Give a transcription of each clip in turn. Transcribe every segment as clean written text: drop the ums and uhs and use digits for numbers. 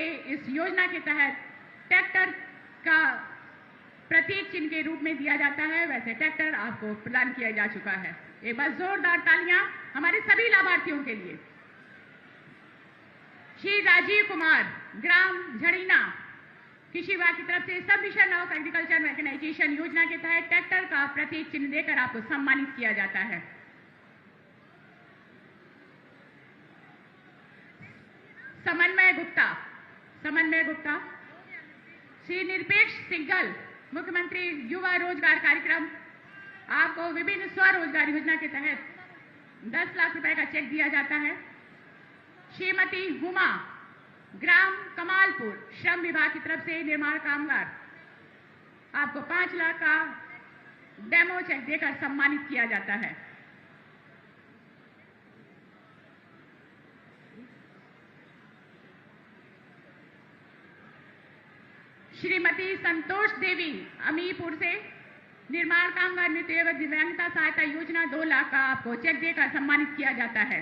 के इस योजना के तहत ट्रैक्टर का प्रतीक चिन्ह के रूप में दिया जाता है, वैसे ट्रैक्टर आपको प्रदान किया जा चुका है। एक बार जोरदार तालियां हमारे सभी लाभार्थियों के लिए। श्री राजीव कुमार, ग्राम झड़ीना, कृषि विभाग की तरफ से सब मिशन ऑफ एग्रीकल्चर मैकेनाइजेशन योजना के तहत ट्रैक्टर का प्रतीक चिन्ह देकर आपको सम्मानित किया जाता है। समन्वय गुप्ता, श्री निरपेक्ष सिंघल, मुख्यमंत्री युवा रोजगार कार्यक्रम, आपको विभिन्न स्वरोजगार योजना के तहत 10 लाख रुपए का चेक दिया जाता है। श्रीमती हुमा, ग्राम कमालपुर, श्रम विभाग की तरफ से निर्माण कामगार, आपको 5 लाख का डेमो चेक देकर सम्मानित किया जाता है। श्रीमती संतोष देवी, अमीपुर से, निर्माण कामगार मृत्यु एवं दिव्यांगता सहायता योजना 2 लाख का आपको चेक देकर सम्मानित किया जाता है।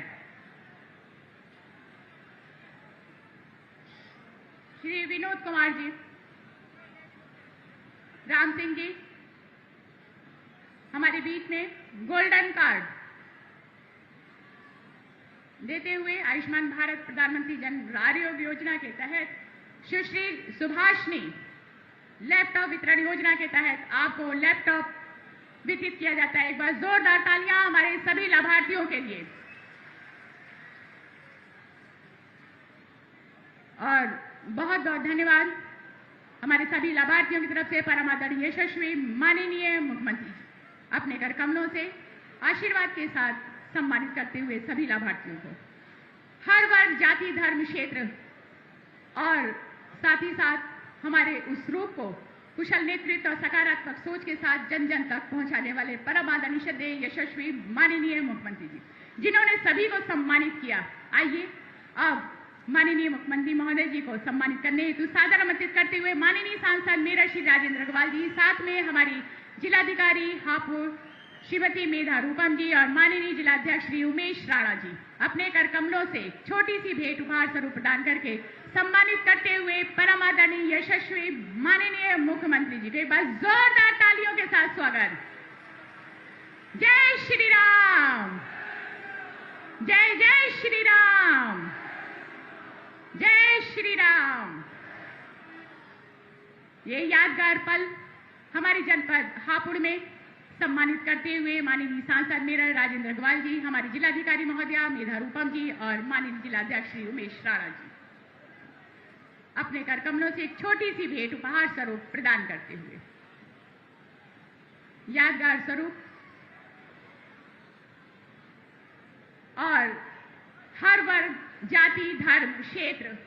श्री विनोद कुमार जी, राम सिंह जी, हमारे बीच में गोल्डन कार्ड देते हुए आयुष्मान भारत प्रधानमंत्री जन आरोग्य योजना के तहत सुश्री सुभाषनी, लैपटॉप वितरण योजना के तहत आपको लैपटॉप वितरित किया जाता है। एक बार जोरदार तालियां हमारे सभी लाभार्थियों के लिए। और बहुत बहुत धन्यवाद हमारे सभी लाभार्थियों की तरफ से। परम आदरणीय यशस्वी माननीय मुख्यमंत्री अपने कर कमलों से आशीर्वाद के साथ सम्मानित करते हुए सभी लाभार्थियों को हर वर्ग, जाति, धर्म, क्षेत्र और साथ ही साथ हमारे उस रूप को कुशल नेतृत्व और सकारात्मक सोच के साथ जन जन तक पहुंचाने वाले परम आदरणीय श्रद्धेय यशस्वी माननीय मुख्यमंत्री जी, जिन्होंने सभी को सम्मानित किया। आइए अब माननीय मुख्यमंत्री महोदय जी को सम्मानित करने हेतु सादर आमंत्रित करते हुए माननीय सांसद मेरठ श्री राजेंद्र अग्रवाल जी, साथ में हमारी जिलाधिकारी हापुड़ श्रीमती मेधा रूपम जी और माननीय जिलाध्यक्ष श्री उमेश राणा जी अपने कर कमलों से छोटी सी भेंट उपहार स्वरूप प्रदान करके सम्मानित करते हुए परम आदरणीय यशस्वी माननीय मुख्यमंत्री जी के पास जोरदार तालियों के साथ स्वागत। जय श्री राम, जय जय श्री राम, जय श्री राम। ये यादगार पल हमारे जनपद हापुड़ में सम्मानित करते हुए माननीय सांसद मेरठ राजेंद्र अग्रवाल जी, हमारी जिलाधिकारी महोदया मेधा रूपम जी और माननीय जिलाध्यक्ष श्री उमेश राणा जी अपने कर कमलों से एक छोटी सी भेंट उपहार स्वरूप प्रदान करते हुए यादगार स्वरूप और हर वर्ग, जाति, धर्म, क्षेत्र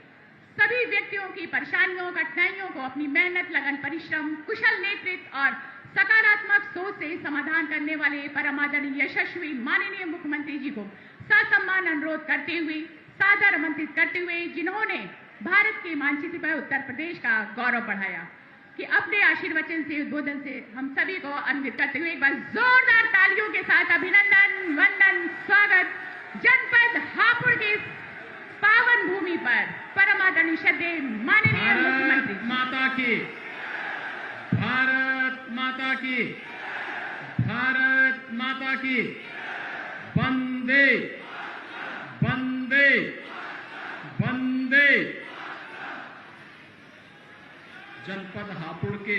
सभी व्यक्तियों की परेशानियों, कठिनाइयों को अपनी मेहनत, लगन, परिश्रम, कुशल नेतृत्व और सकारात्मक सोच से समाधान करने वाले परम आदरणीय यशस्वी माननीय मुख्यमंत्री जी को ससम्मान अनुरोध करते हुए सादर आमंत्रित करते हुए, जिन्होंने भारत के मानचित्र पर उत्तर प्रदेश का गौरव बढ़ाया, कि अपने आशीर्वचन से, उद्बोधन से हम सभी को अन्वित करते हुए एक बार जोरदार तालियों के साथ अभिनंदन, वंदन, स्वागत जनपद हापुड़ के पावन भूमि पर परम आदरणीय श्रद्धेय माननीय मुख्यमंत्री माता की, भारत माता की, भारत माता की, वंदे वंदे वंदे। जनपद हापुड़ के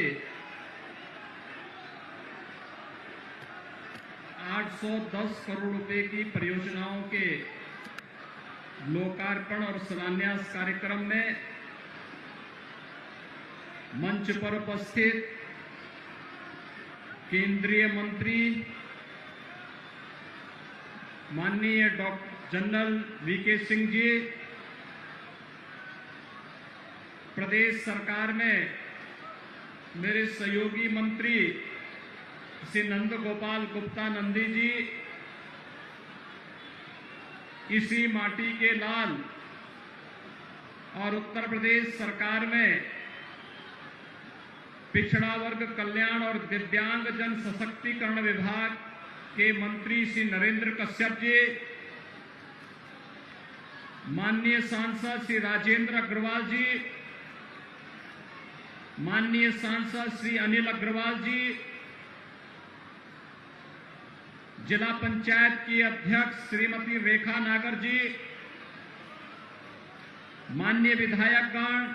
810 करोड़ रुपए की परियोजनाओं के लोकार्पण और शिलान्यास कार्यक्रम में मंच पर उपस्थित केंद्रीय मंत्री माननीय doctor general VK Singh ji, प्रदेश सरकार में मेरे सहयोगी मंत्री श्री नंद गोपाल गुप्ता नंदी जी, इसी माटी के लाल, और उत्तर प्रदेश सरकार में पिछड़ा वर्ग कल्याण और दिव्यांग जन सशक्तिकरण विभाग के मंत्री श्री नरेंद्र कश्यप जी, माननीय सांसद श्री राजेंद्र अग्रवाल जी, माननीय सांसद श्री अनिल अग्रवाल जी, जिला पंचायत की अध्यक्ष श्रीमती रेखा नागर जी, माननीय विधायकगण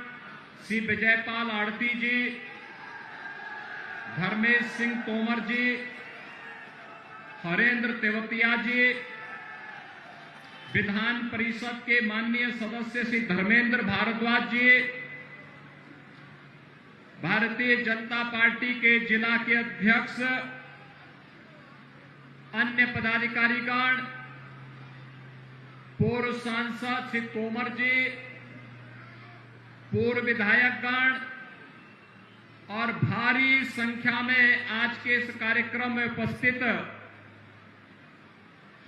श्री विजयपाल आड़ती जी, धर्मेश सिंह तोमर जी, हरेंद्र तेवतिया जी, विधान परिषद के माननीय सदस्य श्री धर्मेंद्र भारद्वाज जी, भारतीय जनता पार्टी के जिला के अध्यक्ष, अन्य पदाधिकारीगण, पूर्व सांसद श्री तोमर जी, पूर्व विधायकगण और भारी संख्या में आज के इस कार्यक्रम में उपस्थित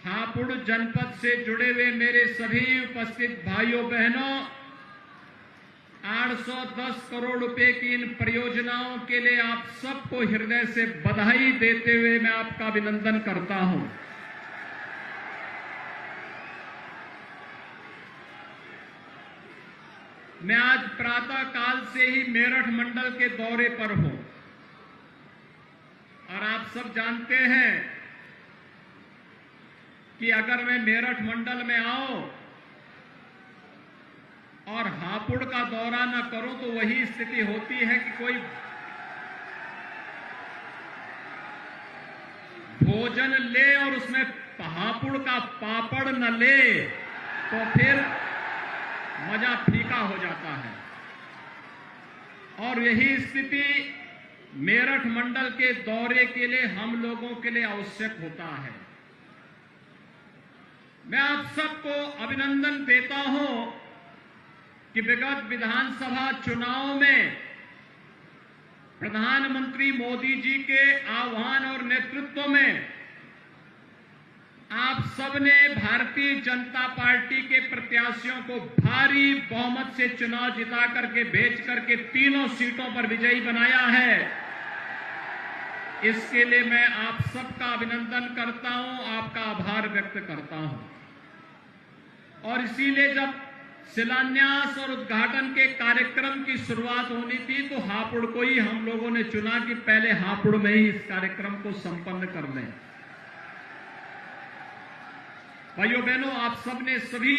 हापुड़ जनपद से जुड़े हुए मेरे सभी उपस्थित भाइयों बहनों, 810 करोड़ रुपए की इन परियोजनाओं के लिए आप सबको हृदय से बधाई देते हुए मैं आपका अभिनंदन करता हूं। मैं आज प्रातः काल से ही मेरठ मंडल के दौरे पर हूं और आप सब जानते हैं कि अगर मैं मेरठ मंडल में आऊं और हापुड़ का दौरा न करूं तो वही स्थिति होती है कि कोई भोजन ले और उसमें हापुड़ का पापड़ न ले तो फिर मजा फीका हो जाता है। और यही स्थिति मेरठ मंडल के दौरे के लिए हम लोगों के लिए आवश्यक होता है। मैं आप सबको अभिनंदन देता हूं कि विगत विधानसभा चुनाव में प्रधानमंत्री मोदी जी के आह्वान और नेतृत्व में आप सबने भारतीय जनता पार्टी के प्रत्याशियों को भारी बहुमत से चुनाव जिता करके भेज करके तीनों सीटों पर विजयी बनाया है। इसके लिए मैं आप सबका अभिनंदन करता हूं, आपका आभार व्यक्त करता हूं। और इसीलिए जब शिलान्यास और उद्घाटन के कार्यक्रम की शुरुआत होनी थी तो हापुड़ को ही हम लोगों ने चुना कि पहले हापुड़ में ही इस कार्यक्रम को संपन्न कर लें। भाइयों बहनों, आप सबने सभी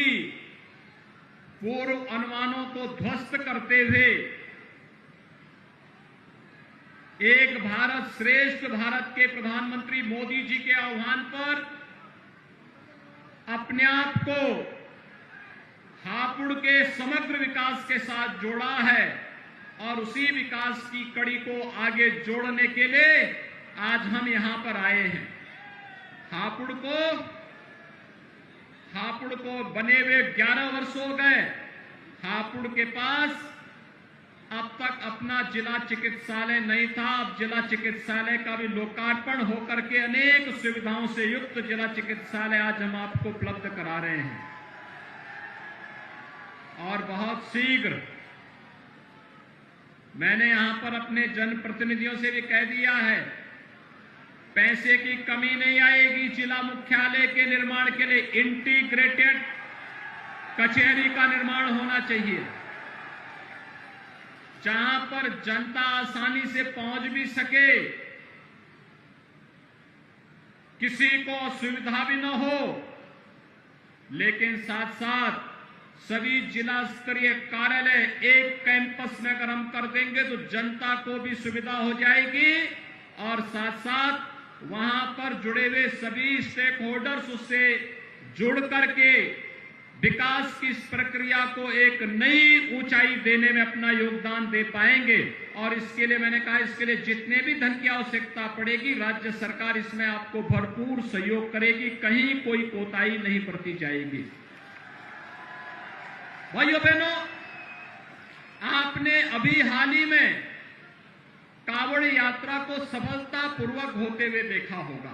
पूर्व अनुमानों को ध्वस्त करते हुए एक भारत श्रेष्ठ भारत के प्रधानमंत्री मोदी जी के आह्वान पर अपने आप को हापुड़ के समग्र विकास के साथ जोड़ा है और उसी विकास की कड़ी को आगे जोड़ने के लिए आज हम यहां पर आए हैं। हापुड़ को बने हुए 11 वर्ष हो गए। हापुड़ के पास अब तक अपना जिला चिकित्सालय नहीं था। अब जिला चिकित्सालय का भी लोकार्पण होकर के अनेक सुविधाओं से युक्त जिला चिकित्सालय आज हम आपको उपलब्ध करा रहे हैं। और बहुत शीघ्र मैंने यहां पर अपने जनप्रतिनिधियों से भी कह दिया है, पैसे की कमी नहीं आएगी। जिला मुख्यालय के निर्माण के लिए इंटीग्रेटेड कचहरी का निर्माण होना चाहिए, जहां पर जनता आसानी से पहुंच भी सके, किसी को असुविधा भी न हो, लेकिन साथ साथ सभी जिला स्तरीय कार्यालय एक कैंपस में अगर हम कर देंगे तो जनता को भी सुविधा हो जाएगी और साथ साथ वहां पर जुड़े हुए सभी स्टेक होल्डर्स उससे जुड़ करके विकास की इस प्रक्रिया को एक नई ऊंचाई देने में अपना योगदान दे पाएंगे। और इसके लिए मैंने कहा, इसके लिए जितने भी धन की आवश्यकता पड़ेगी राज्य सरकार इसमें आपको भरपूर सहयोग करेगी, कहीं कोई कोताही नहीं बरती जाएगी। भाइयों बहनों, आपने अभी हाल ही में कांवड़ यात्रा को सफलतापूर्वक होते हुए देखा होगा।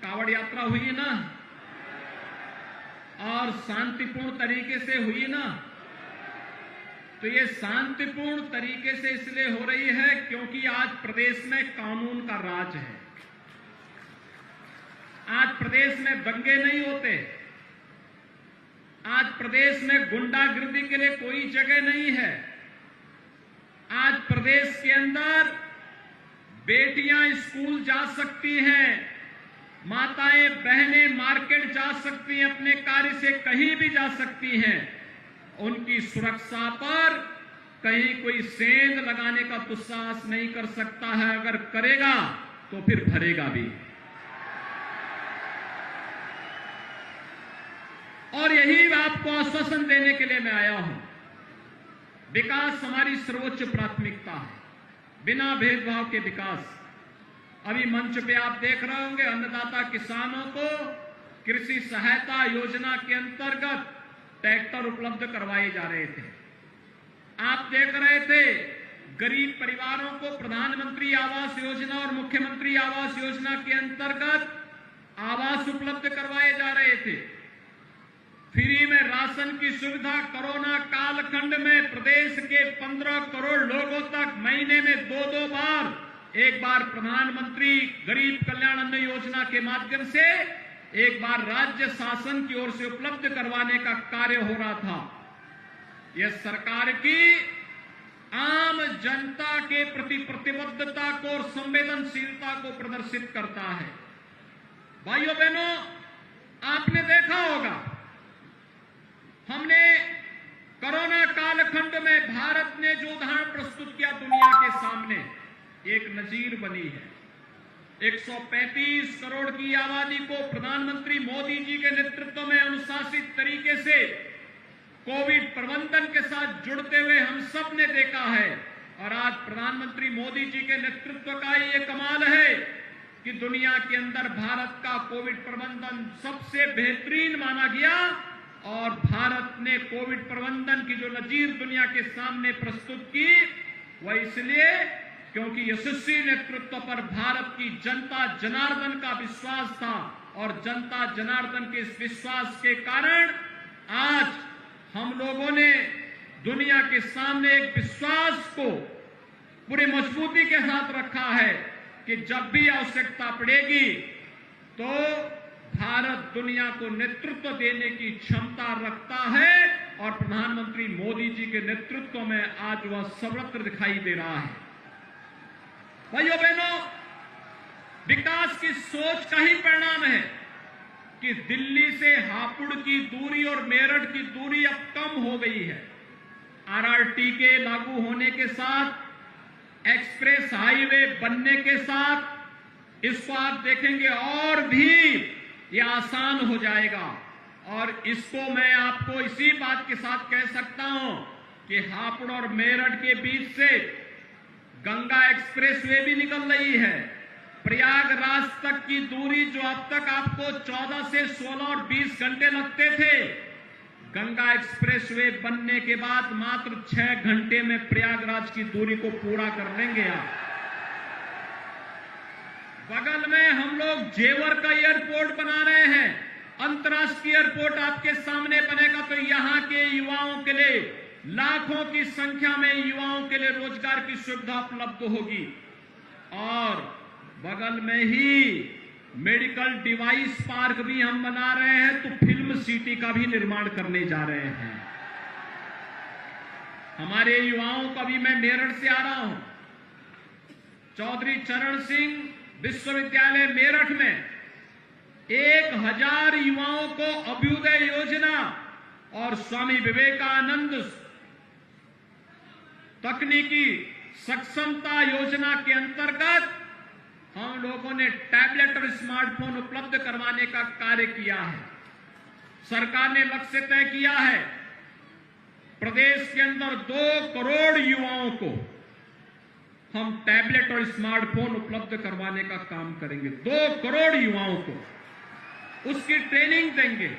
कांवड़ यात्रा हुई ना, और शांतिपूर्ण तरीके से हुई ना। तो ये शांतिपूर्ण तरीके से इसलिए हो रही है क्योंकि आज प्रदेश में कानून का राज है। आज प्रदेश में दंगे नहीं होते, आज प्रदेश में गुंडागिर्दी के लिए कोई जगह नहीं है। आज प्रदेश के अंदर बेटियां स्कूल जा सकती हैं, माताएं बहनें मार्केट जा सकती हैं, अपने कार्य से कहीं भी जा सकती हैं। उनकी सुरक्षा पर कहीं कोई सेंध लगाने का दुस्साहस नहीं कर सकता है। अगर करेगा तो फिर भरेगा भी। और यही आपको आश्वासन देने के लिए मैं आया हूं। विकास हमारी सर्वोच्च प्राथमिकता है, बिना भेदभाव के विकास। अभी मंच पे आप देख रहे होंगे, अन्नदाता किसानों को कृषि सहायता योजना के अंतर्गत ट्रैक्टर उपलब्ध करवाए जा रहे थे। आप देख रहे थे गरीब परिवारों को प्रधानमंत्री आवास योजना और मुख्यमंत्री आवास योजना के अंतर्गत आवास उपलब्ध करवाए जा रहे थे। फ्री में राशन की सुविधा कोरोना कालखंड में प्रदेश के 15 करोड़ लोगों तक महीने में 2-2 बार, एक बार प्रधानमंत्री गरीब कल्याण अन्न योजना के माध्यम से, एक बार राज्य शासन की ओर से उपलब्ध करवाने का कार्य हो रहा था। यह सरकार की आम जनता के प्रति प्रतिबद्धता को और संवेदनशीलता को प्रदर्शित करता है। भाइयों बहनों, आपने देखा होगा, हमने कोरोना कालखंड में भारत ने जो उदाहरण प्रस्तुत किया दुनिया के सामने, एक नजीर बनी है। 135 करोड़ की आबादी को प्रधानमंत्री मोदी जी के नेतृत्व में अनुशासित तरीके से कोविड प्रबंधन के साथ जुड़ते हुए हम सब ने देखा है। और आज प्रधानमंत्री मोदी जी के नेतृत्व का ये कमाल है कि दुनिया के अंदर भारत का कोविड प्रबंधन सबसे बेहतरीन माना गया। और भारत ने कोविड प्रबंधन की जो नजीर दुनिया के सामने प्रस्तुत की, वह इसलिए क्योंकि यशस्वी नेतृत्व पर भारत की जनता जनार्दन का विश्वास था। और जनता जनार्दन के इस विश्वास के कारण आज हम लोगों ने दुनिया के सामने एक विश्वास को पूरी मजबूती के साथ रखा है कि जब भी आवश्यकता पड़ेगी तो भारत दुनिया को नेतृत्व देने की क्षमता रखता है। और प्रधानमंत्री मोदी जी के नेतृत्व में आज वह सर्वत्र दिखाई दे रहा है। भाइयों बहनों, विकास की सोच का ही परिणाम है कि दिल्ली से हापुड़ की दूरी और मेरठ की दूरी अब कम हो गई है। आरआरटी के लागू होने के साथ, एक्सप्रेस हाईवे बनने के साथ इसको आप देखेंगे और भी ये आसान हो जाएगा। और इसको मैं आपको इसी बात के साथ कह सकता हूं कि हापुड़ और मेरठ के बीच से गंगा एक्सप्रेसवे भी निकल रही है। प्रयागराज तक की दूरी जो अब तक आपको 14 से 16 और 20 घंटे लगते थे, गंगा एक्सप्रेसवे बनने के बाद मात्र 6 घंटे में प्रयागराज की दूरी को पूरा कर लेंगे आप। बगल में हम लोग जेवर का एयरपोर्ट बना रहे हैं, अंतर्राष्ट्रीय एयरपोर्ट आपके सामने बनेगा। तो यहां के युवाओं के लिए, लाखों की संख्या में युवाओं के लिए रोजगार की सुविधा उपलब्ध होगी। और बगल में ही मेडिकल डिवाइस पार्क भी हम बना रहे हैं, तो फिल्म सिटी का भी निर्माण करने जा रहे हैं। हमारे युवाओं का भी, मैं मेरठ से आ रहा हूं, चौधरी चरण सिंह विश्वविद्यालय मेरठ में 1000 युवाओं को अभ्युदय योजना और स्वामी विवेकानंद तकनीकी सक्षमता योजना के अंतर्गत हम लोगों ने टैबलेट और स्मार्टफोन उपलब्ध करवाने का कार्य किया है। सरकार ने लक्ष्य तय किया है, प्रदेश के अंदर 2 करोड़ युवाओं को हम टैबलेट और स्मार्टफोन उपलब्ध करवाने का काम करेंगे। 2 करोड़ युवाओं को उसकी ट्रेनिंग देंगे।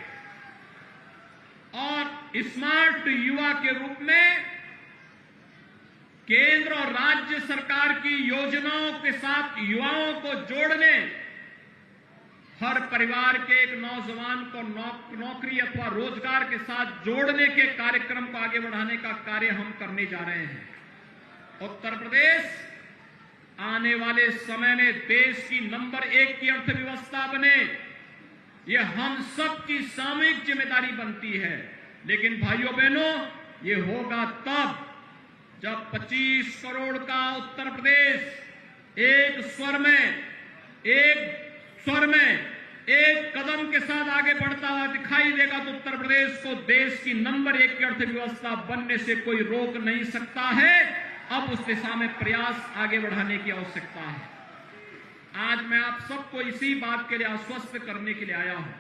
और स्मार्ट युवा के रूप में केंद्र और राज्य सरकार की योजनाओं के साथ युवाओं को जोड़ने, हर परिवार के एक नौजवान को नौकरी अथवा रोजगार के साथ जोड़ने के कार्यक्रम को आगे बढ़ाने का कार्य हम करने जा रहे हैं। उत्तर प्रदेश आने वाले समय में देश की नंबर 1 की अर्थव्यवस्था बने, यह हम सब की सामूहिक जिम्मेदारी बनती है। लेकिन भाइयों बहनों, ये होगा तब जब 25 करोड़ का उत्तर प्रदेश एक स्वर में एक कदम के साथ आगे बढ़ता हुआ दिखाई देगा तो उत्तर प्रदेश को देश की नंबर 1 की अर्थव्यवस्था बनने से कोई रोक नहीं सकता है। अब उस दिशा में प्रयास आगे बढ़ाने की आवश्यकता है। आज मैं आप सबको इसी बात के लिए आश्वस्त करने के लिए आया हूं।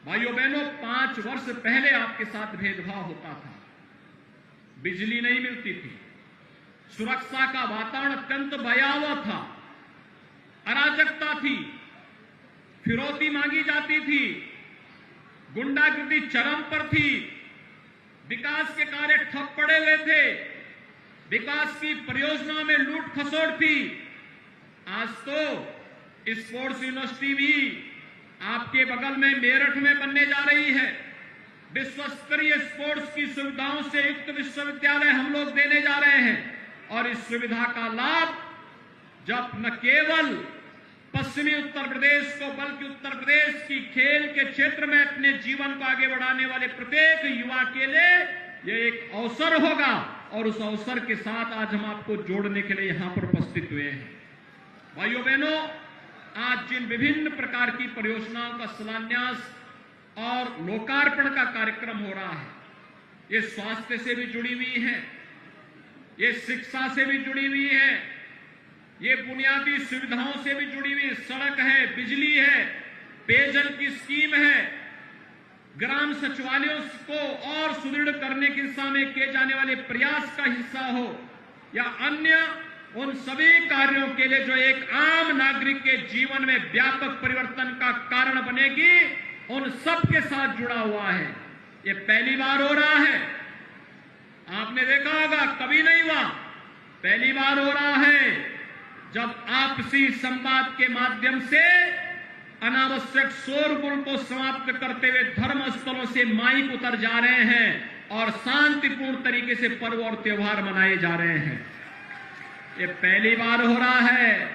भाइयों बहनों, 5 वर्ष पहले आपके साथ भेदभाव होता था, बिजली नहीं मिलती थी, सुरक्षा का वातावरण अत्यंत भयावह था, अराजकता थी, फिरौती मांगी जाती थी, गुंडागर्दी चरम पर थी, विकास के कार्य ठप पड़े हुए थे, विकास की परियोजनाओं में लूट खसोट थी। आज तो स्पोर्ट्स यूनिवर्सिटी भी आपके बगल में मेरठ में बनने जा रही है। विश्व स्तरीय स्पोर्ट्स की सुविधाओं से युक्त विश्वविद्यालय हम लोग देने जा रहे हैं और इस सुविधा का लाभ जब न केवल पश्चिमी उत्तर प्रदेश को बल्कि उत्तर प्रदेश की खेल के क्षेत्र में अपने जीवन को आगे बढ़ाने वाले प्रत्येक युवा के लिए यह एक अवसर होगा और उस अवसर के साथ आज हम आपको जोड़ने के लिए यहां पर उपस्थित हुए हैं। भाइयों बहनों, आज जिन विभिन्न प्रकार की परियोजनाओं का शिलान्यास और लोकार्पण का कार्यक्रम हो रहा है, ये स्वास्थ्य से भी जुड़ी हुई है, ये शिक्षा से भी जुड़ी हुई है, ये बुनियादी सुविधाओं से भी जुड़ी हुई, सड़क है, बिजली है, पेयजल की स्कीम है, ग्राम सचिवालयों को और सुदृढ़ करने की दिशा में किए जाने वाले प्रयास का हिस्सा हो या अन्य उन सभी कार्यों के लिए जो एक आम नागरिक के जीवन में व्यापक परिवर्तन का कारण बनेगी, उन सब के साथ जुड़ा हुआ है। ये पहली बार हो रहा है, आपने देखा होगा कभी नहीं हुआ, पहली बार हो रहा है जब आपसी संवाद के माध्यम से अनावश्यक शोरगुल को समाप्त करते हुए धर्म स्थलों से माइक उतर जा रहे हैं और शांतिपूर्ण तरीके से पर्व और त्योहार मनाए जा रहे हैं। ये पहली बार हो रहा है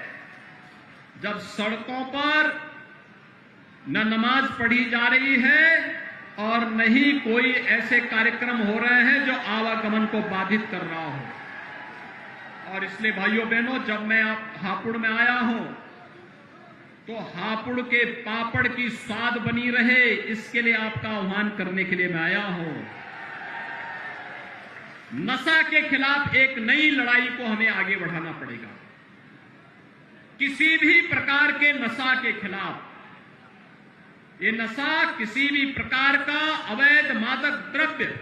जब सड़कों पर न नमाज पढ़ी जा रही है और न ही कोई ऐसे कार्यक्रम हो रहे हैं जो आवागमन को बाधित कर रहा हो। और इसलिए भाइयों बहनों, जब मैं हापुड़ में आया हूं तो हापुड़ के पापड़ की स्वाद बनी रहे, इसके लिए आपका आह्वान करने के लिए मैं आया हूं। नशा के खिलाफ एक नई लड़ाई को हमें आगे बढ़ाना पड़ेगा। किसी भी प्रकार के नशा के खिलाफ, ये नशा किसी भी प्रकार का अवैध मादक द्रव्य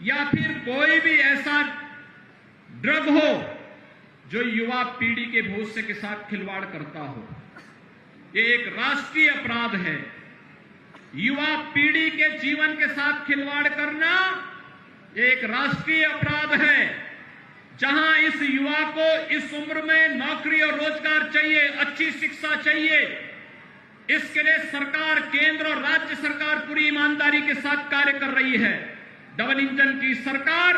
या फिर कोई भी ऐसा ड्रग हो जो युवा पीढ़ी के भविष्य के साथ खिलवाड़ करता हो, ये एक राष्ट्रीय अपराध है। युवा पीढ़ी के जीवन के साथ खिलवाड़ करना एक राष्ट्रीय अपराध है। जहां इस युवा को इस उम्र में नौकरी और रोजगार चाहिए, अच्छी शिक्षा चाहिए, इसके लिए सरकार, केंद्र और राज्य सरकार पूरी ईमानदारी के साथ कार्य कर रही है। डबल इंजन की सरकार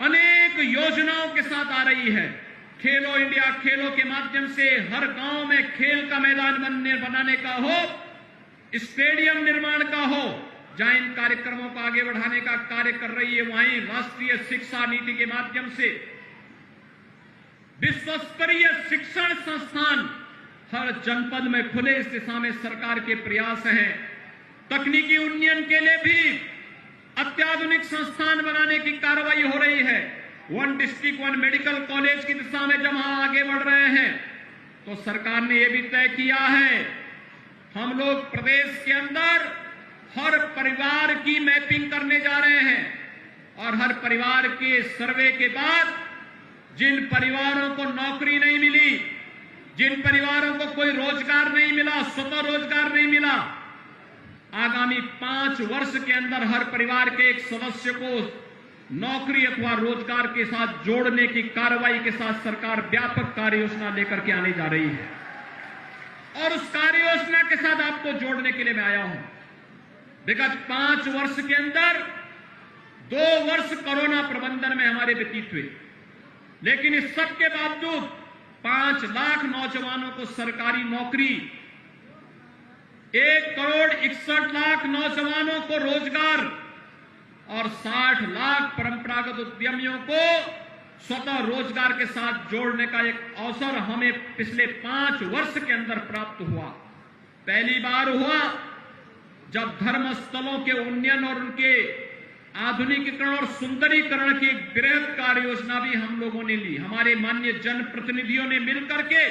अनेक योजनाओं के साथ आ रही है। खेलो इंडिया खेलों के माध्यम से हर गांव में खेल का मैदान बनाने का हो, स्टेडियम निर्माण का हो, जहां इन कार्यक्रमों को आगे बढ़ाने का कार्य कर रही है, वहीं राष्ट्रीय शिक्षा नीति के माध्यम से विश्व स्तरीय शिक्षण संस्थान हर जनपद में खुले, इस दिशा में सरकार के प्रयास हैं। तकनीकी उन्नयन के लिए भी अत्याधुनिक संस्थान बनाने की कार्रवाई हो रही है। 1 डिस्ट्रिक्ट 1 मेडिकल कॉलेज की दिशा में जब हम आगे बढ़ रहे हैं तो सरकार ने यह भी तय किया है, हम लोग प्रदेश के अंदर हर परिवार की मैपिंग करने जा रहे हैं और हर परिवार के सर्वे के बाद जिन परिवारों को नौकरी नहीं मिली, जिन परिवारों को कोई रोजगार नहीं मिला, स्वतः रोजगार नहीं मिला, आगामी 5 वर्ष के अंदर हर परिवार के एक सदस्य को नौकरी अथवा रोजगार के साथ जोड़ने की कार्रवाई के साथ सरकार व्यापक कार्य योजना लेकर के आने जा रही है। और उस कार्य योजना के साथ आपको जोड़ने के लिए मैं आया हूं। विगत 5 वर्ष के अंदर 2 वर्ष कोरोना प्रबंधन में हमारे व्यतीत हुए, लेकिन इस सब के बावजूद 5 लाख नौजवानों को सरकारी नौकरी, 1 करोड़ 61 लाख नौजवानों को रोजगार और 60 लाख परंपरागत उद्यमियों को स्वतः रोजगार के साथ जोड़ने का एक अवसर हमें पिछले 5 वर्ष के अंदर प्राप्त हुआ। पहली बार हुआ जब धर्म स्थलों के उन्नयन और उनके आधुनिकीकरण और सुंदरीकरण की एक बृहद कार्य योजना भी हम लोगों ने ली। हमारे माननीय जनप्रतिनिधियों ने मिलकर के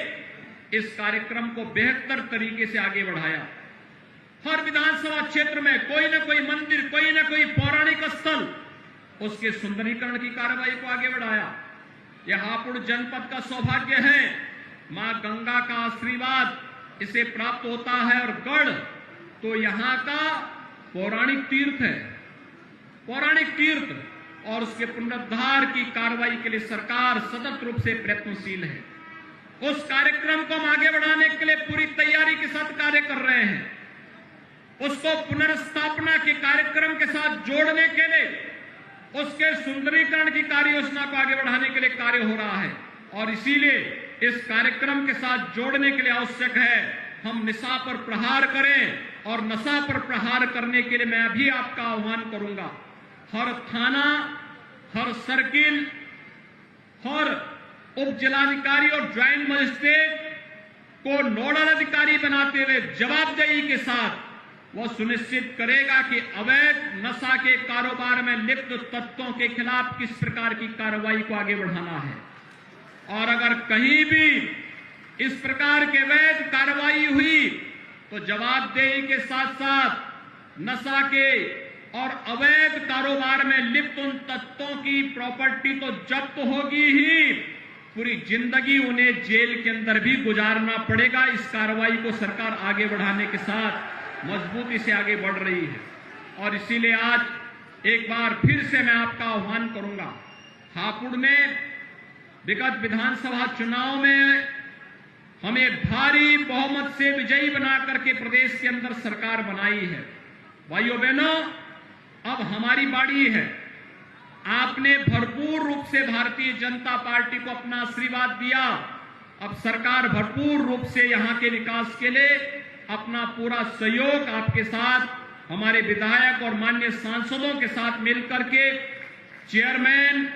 इस कार्यक्रम को बेहतर तरीके से आगे बढ़ाया। हर विधानसभा क्षेत्र में कोई न कोई मंदिर, कोई न कोई पौराणिक स्थल, उसके सुंदरीकरण की कार्रवाई को आगे बढ़ाया। यह हापुड़ जनपद का सौभाग्य है, मां गंगा का आशीर्वाद इसे प्राप्त होता है और गढ़ तो यहां का पौराणिक तीर्थ है, पौराणिक तीर्थ, और उसके पुनरुद्धार की कार्रवाई के लिए सरकार सतत रूप से प्रयत्नशील है। उस कार्यक्रम को हम आगे बढ़ाने के लिए पूरी तैयारी के साथ कार्य कर रहे हैं। उसको पुनर्स्थापना के कार्यक्रम के साथ जोड़ने के लिए, उसके सुंदरीकरण की कार्य योजना को आगे बढ़ाने के लिए कार्य हो रहा है और इसीलिए इस कार्यक्रम के साथ जोड़ने के लिए आवश्यक है हम नशा पर प्रहार करें और नशा पर प्रहार करने के लिए मैं अभी आपका आह्वान करूंगा। हर थाना, हर सर्किल, हर उप जिलाधिकारी और ज्वाइंट मजिस्ट्रेट को नोडल अधिकारी बनाते हुए जवाबदेही के साथ वह सुनिश्चित करेगा कि अवैध नशा के कारोबार में लिप्त तत्वों के खिलाफ किस प्रकार की कार्रवाई को आगे बढ़ाना है और अगर कहीं भी इस प्रकार के अवैध कार्रवाई हुई तो जवाबदेही के साथ साथ नशा के और अवैध कारोबार में लिप्त उन तत्वों की प्रॉपर्टी तो जब्त होगी ही, पूरी जिंदगी उन्हें जेल के अंदर भी गुजारना पड़ेगा। इस कार्रवाई को सरकार आगे बढ़ाने के साथ मजबूती से आगे बढ़ रही है और इसीलिए आज एक बार फिर से मैं आपका आह्वान करूंगा। हापुड़ ने विगत विधानसभा चुनाव में हमें भारी बहुमत से विजयी बना करके प्रदेश के अंदर सरकार बनाई है। भाइयों बहनों, अब हमारी बारी है। आपने भरपूर रूप से भारतीय जनता पार्टी को अपना आशीर्वाद दिया। अब सरकार भरपूर रूप से यहां के विकास के लिए अपना पूरा सहयोग आपके साथ, हमारे विधायक और माननीय सांसदों के साथ मिलकर के, चेयरमैन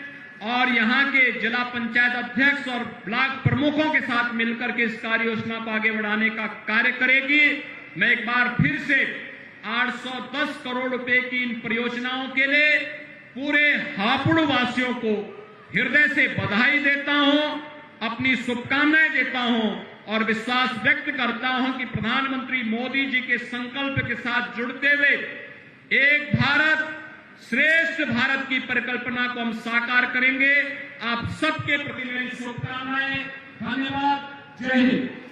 और यहां के जिला पंचायत अध्यक्ष और ब्लॉक प्रमुखों के साथ मिलकर के इस कार्य योजना को आगे बढ़ाने का कार्य करेगी। मैं एक बार फिर से 810 करोड़ रुपए की इन परियोजनाओं के लिए पूरे हापुड़ वासियों को हृदय से बधाई देता हूं, अपनी शुभकामनाएं देता हूं और विश्वास व्यक्त करता हूं कि प्रधानमंत्री मोदी जी के संकल्प के साथ जुड़ते हुए एक भारत श्रेष्ठ भारत की परिकल्पना को हम साकार करेंगे। आप सबके प्रति मेरी शुभकामनाएं। धन्यवाद। जय हिंद।